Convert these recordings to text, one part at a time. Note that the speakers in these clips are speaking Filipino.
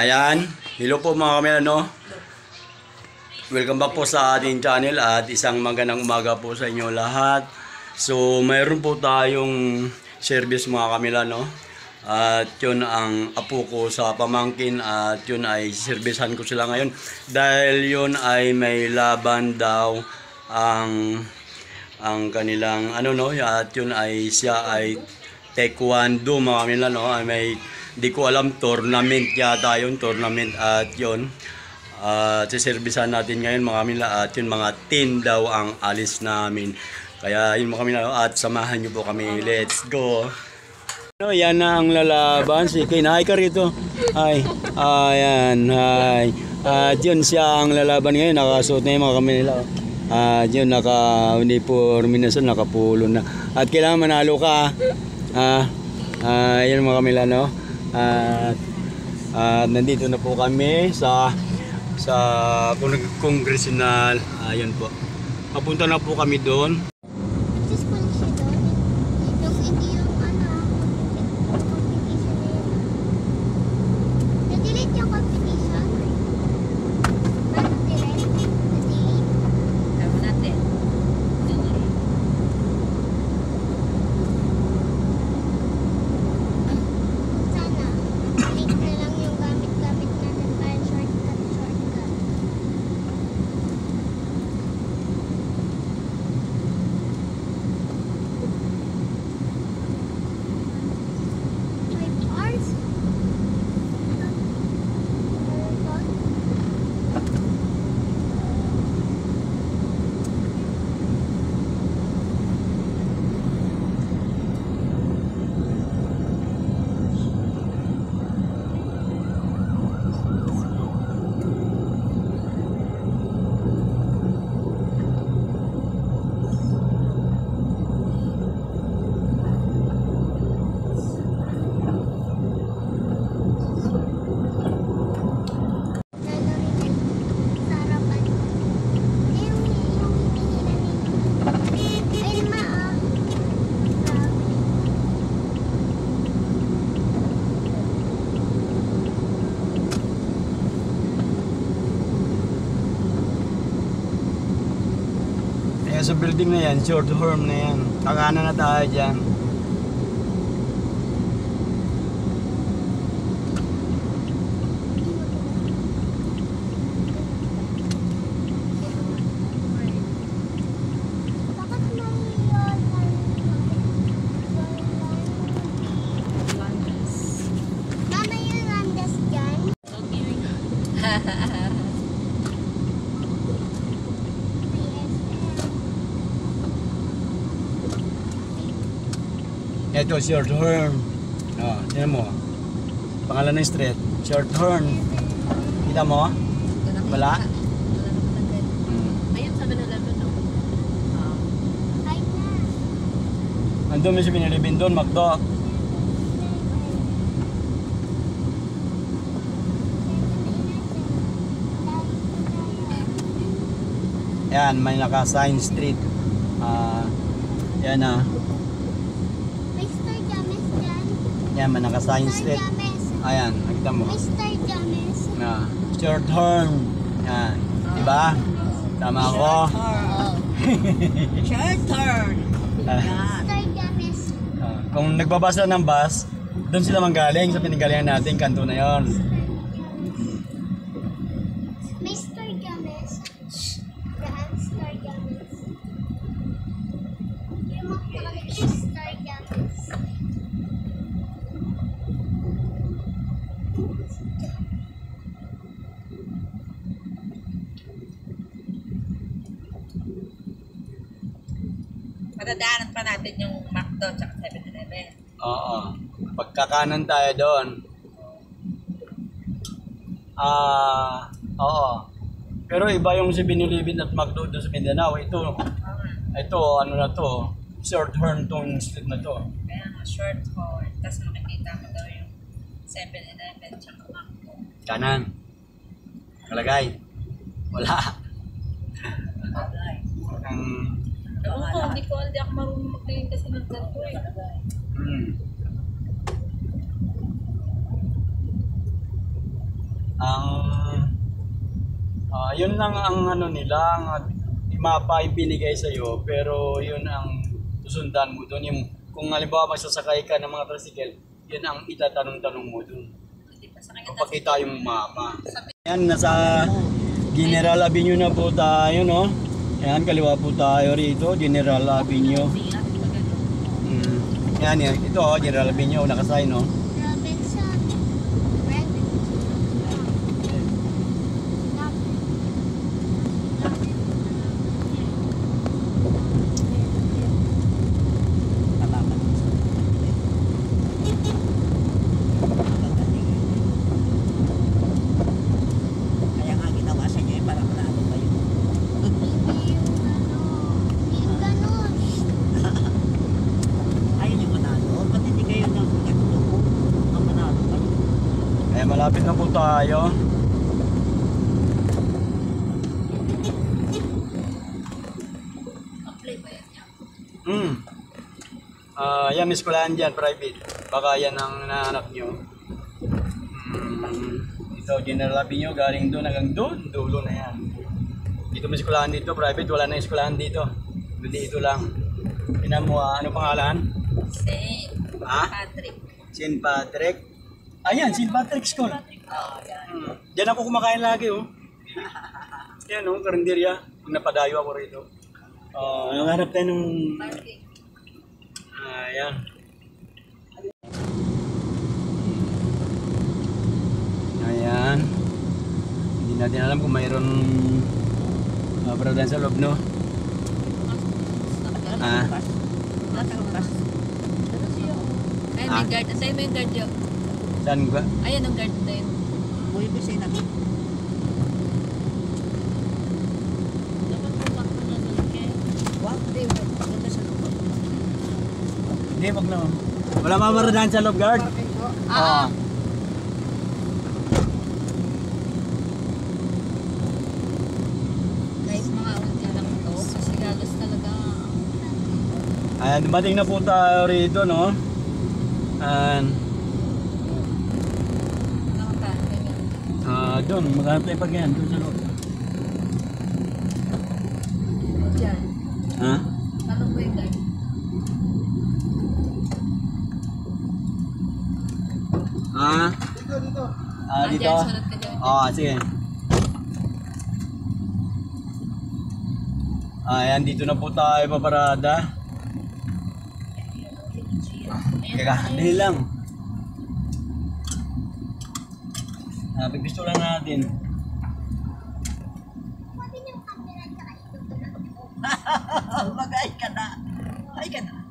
Ayan, hello po mga kamera, no? Welcome back po sa ating channel at isang magandang umaga po sa inyo lahat. So, mayroon po tayong service mga kamera, no? At yun ang apo ko sa pamangkin at yun ay servicehan ko sila ngayon. Dahil yun ay may laban daw ang kanilang ano, no? At yun ay siya ay taekwondo mga kamera, no? Ay may di ko alam, tournament yata yun, tournament at yun. Siservisan natin ngayon mga kamila at yun mga 10 daw ang alis namin. Kaya yun mga kamila at samahan nyo po kami. Let's go! No, yan na ang lalaban. Si Kinahay ka rito. Ay, ayan, hi. At yun siya ang lalaban ngayon. Nakasuot na yung mga kamila. At yun, naka-uniform na siya, nakapulo na. At kailangan manalo ka. Yun mga kamila, no? At nandito na po kami sa Congressional. Ayun po. Papunta na po kami doon. Sa building na yan, short horn na yan. Kakanan na tayo dyan. Mama, yung landas dyan? Ito, short horn. Tignan mo. Pangalan ng street. Short horn. Kita mo? Wala? Ayun, sabi na lang doon. Ay na. Andun may si Binilibin doon, Magdo. Yan, may naka-sign street. Yan na. Mr. James dyan. Yan, may naka-sign Mr. street. James. Ayan, nakita mo. Mr. James. Short horn. Yan. Diba? Tama ako. Short turn. Mr. James. Kung nagbabasa ng bus, doon sila manggaling sa pinanggalingan natin, kanto na yon. Mr. James. Mr. James. Yung mga Mr. James. Madadaanan pa natin yung McDo at 7-Eleven. Oo. Pagkakanan tayo doon. Oo. Pero iba yung si Binilibin at McDo doon sa Mindanao. Ito, ano na to, short horn tong street na to. Kaya nga, short horn. Tapos makikita mo daw yung 7-Eleven at McDo. Kanan. Kalagay. Wala. Oo ko, hindi ako marunong magtingin kasi ng ganito eh. Ang yun lang ang ano nila, ang mapa yung binigay sa iyo, pero yun ang susundan mo doon. Yung kung halimbawa magsasakay ka ng mga tricycle, yun ang itatanong-tanong mo doon. Hindi pa sa kanya. Papakita yung mapa. Yan, nasa General Avenue na po tayo, no? Yan, kaliwa po tayo rito, General Avenue. Yan, yan. Ito, General Avenue, nakasign, no? Robinson. Kaya nga ginawa sa inyo para manalo kayo. Yung ganon. Ayun yung manalo. Ba't hindi kayo nagtutulong ang manalo kayo? Eh, malapit na po tayo. Apply ba yan niya? Yan, eskwelahan dyan, private. Baka yan ang naanak nyo. Ito, General Avenue, galing doon hanggang doon, dulo na yan. Dito may eskwelahan dito, private, wala na eskwelahan dito. Hindi ito lang. Tingnan mo, ano pangalan? Saint Ha? Patrick. St. Patrick. Ayan, St. Patrick School. Diyan ako kumakain lagi, oh. Yan, oh, karinderya. Kung napadayo ako rito. Nangarap tayo nung... Parking. Ayan. Ayan. Hindi natin alam kung mayroon paradan sa loob, no? Ah. Ay, may guard. Sa'yo may guard yun. Saan ba? Ayan ang guard na yun. Uy, kasi namin. Dapat pumakto na doon kaya. Wag, hindi. Maganda sa loob. Hindi, wag na. Wala mga paradan sa loob, guard? Oo. Guys, mga unti lang to. Kasi galos talaga. Ayan, dumating na po tayo rito, no? Ayan. Doon, maghanap tayo pag yan, doon sa loob. Diyan. Ha? Ano ba yung guard? Dito. Dito? Diyan, sunod ka dyan. Sige. Ayan, dito na po tayo paparada. Teka, dali lang. Pagpisto lang natin. Pwede yung camera tsaka ito lang. Mag-ay ka na. Ay ka na.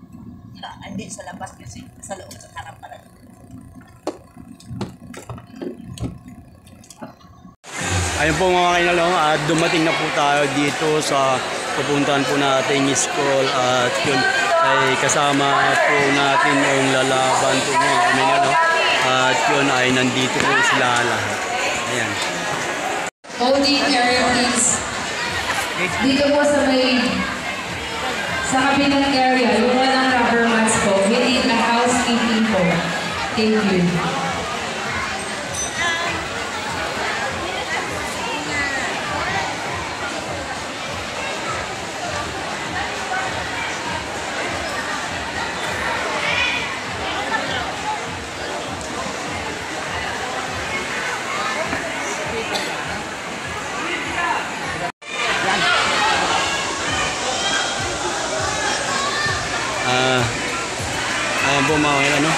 Hindi, sa labas kasi. Sa loob, sa harap pala. Ayun po mga kainalong, at dumating na po tayo dito sa pupuntahan po natin school, at yun ay kasama po natin yung lalaban po mga kainalong, at yun ay nandito po sila lahat. Ayan. Holding area please. Dito po sa may kabilang area, yung walang rubber mats po, we need a housekeeping po. Thank you. Ayan po mga kainalong.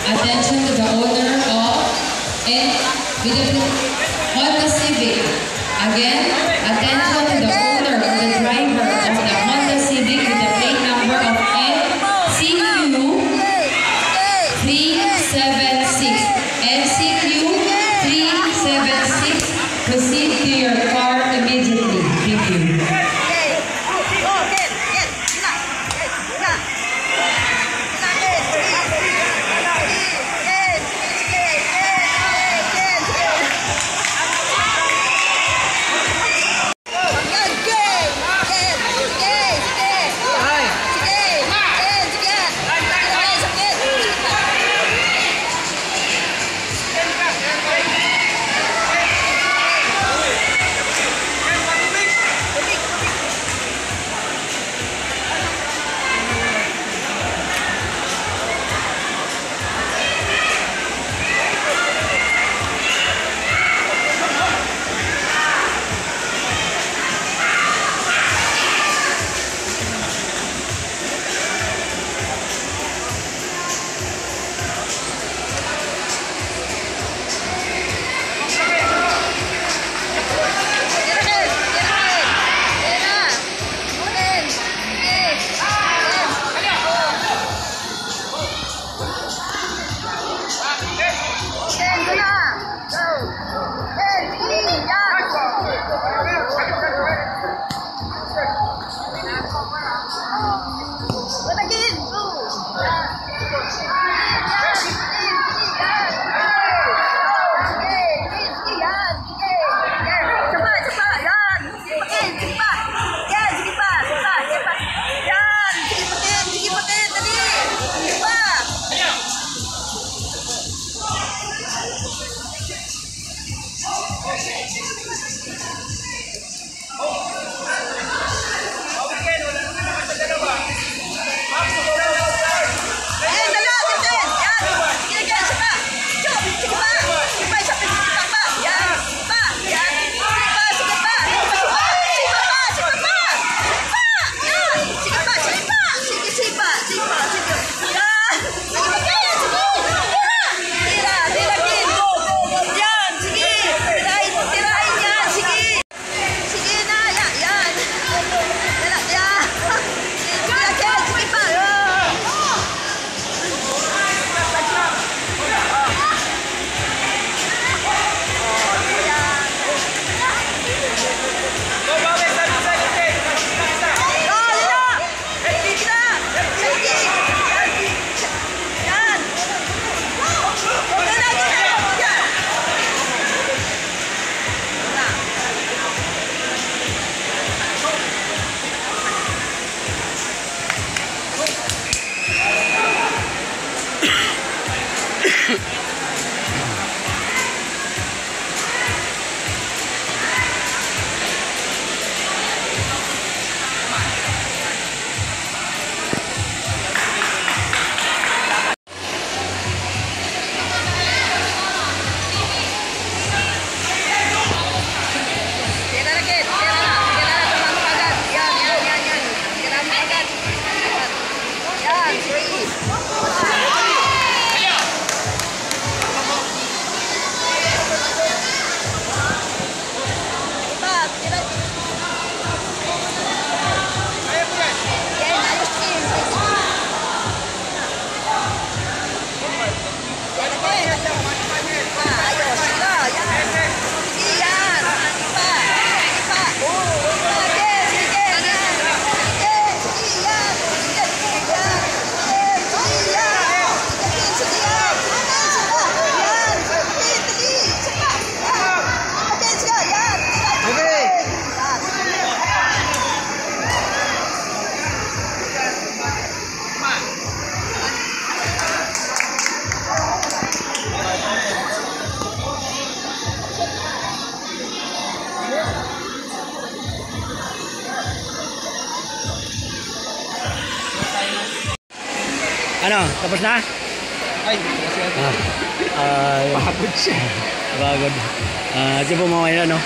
Attention to the owner of and Honda Civic. Again, attention to the owner of the driver of the Honda Civic with the plate number of MCQ 376. MCQ 376. Proceed to your car immediately. Thank you. Ano, tapos na? Ay, kasi Pagod siya. Pagod. Ito po mga yan, no?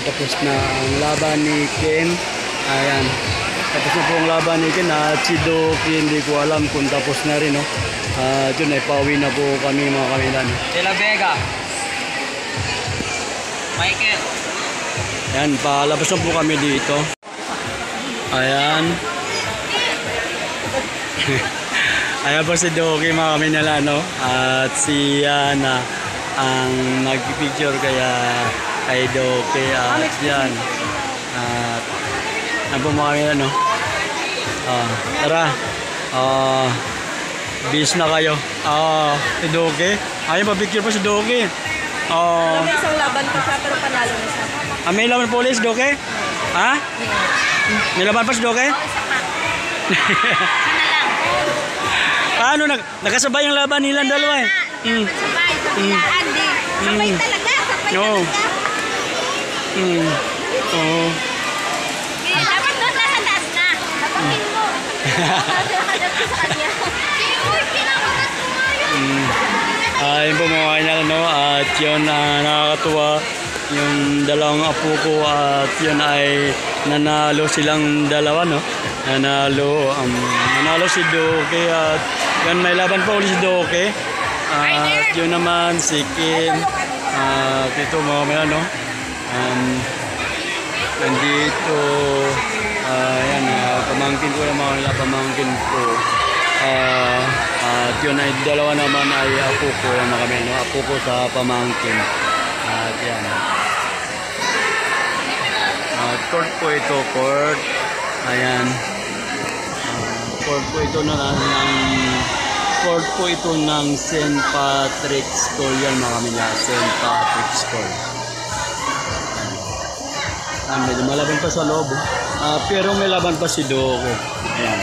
Tapos na ang laban ni Ken. Ayan. Tapos na po ang laban ni Ken. At si Doki, hindi ko alam kung tapos na rin, no? Ito na, pauwi na po kami mga kamilan. De La Vega. Michael. Ayan, palabas na po kami dito. Ayan. Ayan po si Doki mga kami nila, no? At si Yana ang nag-picture kay Doki. At yan. At yan po mga kami nila, no? Tara. Bis na kayo. Si Doki. Ayan pa picture po si Doki. May isang laban pa siya, pero panalo na siya. May laban po ulit si Doki? Ha? May laban pa si Doki? Paano nakasabay ang laban nilang dalawa eh? Sabay, Andy. Sabay talaga, sabay Oo. talaga. Oo. Dapat doon nasa taas na. Tapakin mo. Nakadap ko sa kanya. Uy, kinakagat ko nga yun. Ayun po mga kanya, no? At yun, nakakatuwa yung dalawang apo ko at yun ay nanalo silang dalawa, no? Nanalo si Doki at yun, may laban pa ulit si Doki. At yun naman si Kim. At ito mga kanya, no? Nandito, yan, pamangkin ko yung mga pamangkin ko. At yun ay dalawa naman ay apo ko na kami, no? Apo ko sa pamangkin. At yan. Court po ito, court. Ayan. Court po ito court po ito ng St. Patrick's School. Yan mga kami na, St. Patrick's School. May malaban pa sa loob. Pero may laban pa si Doko. Ayan.